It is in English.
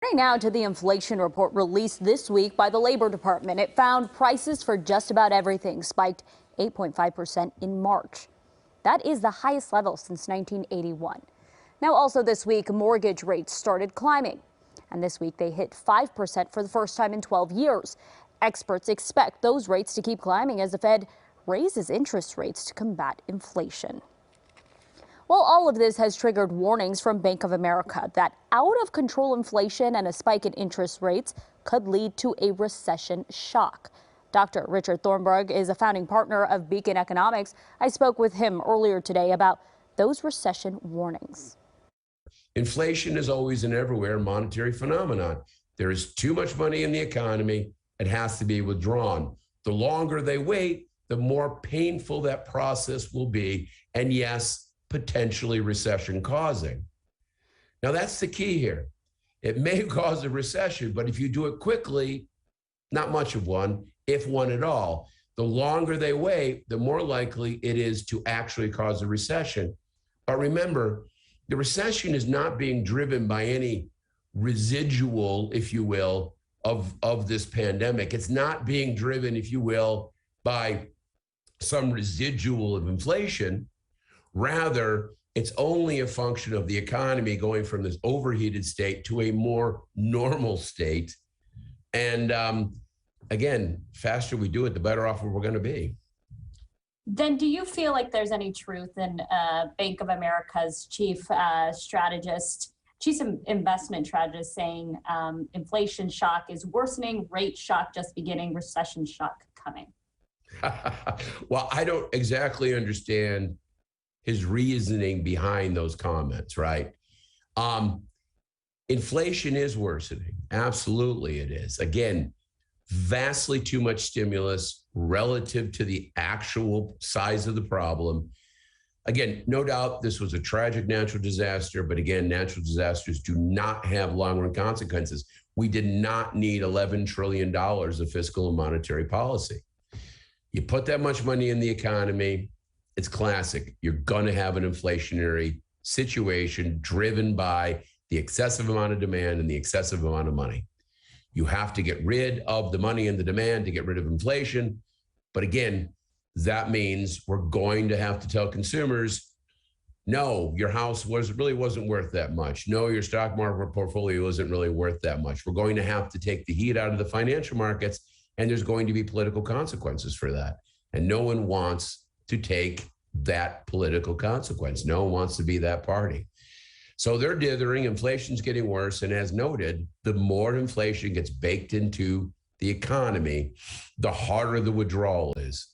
Turning now to the inflation report released this week by the Labor Department. It found prices for just about everything spiked 8.5% in March. That is the highest level since 1981. Now, also this week, mortgage rates started climbing. And this week, they hit 5% for the first time in 12 years. Experts expect those rates to keep climbing as the Fed raises interest rates to combat inflation. Well, all of this has triggered warnings from Bank of America that out of control inflation and a spike in interest rates could lead to a recession shock. Dr. Richard Thornburg is a founding partner of Beacon Economics. I spoke with him earlier today about those recession warnings. Inflation is always and everywhere a monetary phenomenon. There is too much money in the economy. It has to be withdrawn. The longer they wait, the more painful that process will be. And yes, potentially recession causing. Now, that's the key here. It may cause a recession, but if you do it quickly, not much of one, if one at all. The longer they wait, the more likely it is to actually cause a recession. But remember, the recession is not being driven by any residual, if you will, of this pandemic. It's not being driven, if you will, by some residual of inflation. Rather, it's only a function of the economy going from this overheated state to a more normal state. And again, faster we do it, the better off we're going to be. Then do you feel like there's any truth in Bank of America's chief investment strategist saying inflation shock is worsening, rate shock just beginning, recession shock coming? Well, I don't exactly understand his reasoning behind those comments, right? Inflation is worsening. Absolutely it is. Again, vastly too much stimulus relative to the actual size of the problem. Again, no doubt this was a tragic natural disaster, but again, natural disasters do not have long-run consequences. We did not need $11 trillion of fiscal and monetary policy. You put that much money in the economy, it's classic. You're going to have an inflationary situation driven by the excessive amount of demand and the excessive amount of money. You have to get rid of the money and the demand to get rid of inflation. But again, that means we're going to have to tell consumers, no, your house really wasn't worth that much. No, your stock market portfolio isn't really worth that much. We're going to have to take the heat out of the financial markets, and there's going to be political consequences for that. And no one wants to take that political consequence. No one wants to be that party. So they're dithering, inflation's getting worse. And as noted, the more inflation gets baked into the economy, the harder the withdrawal is.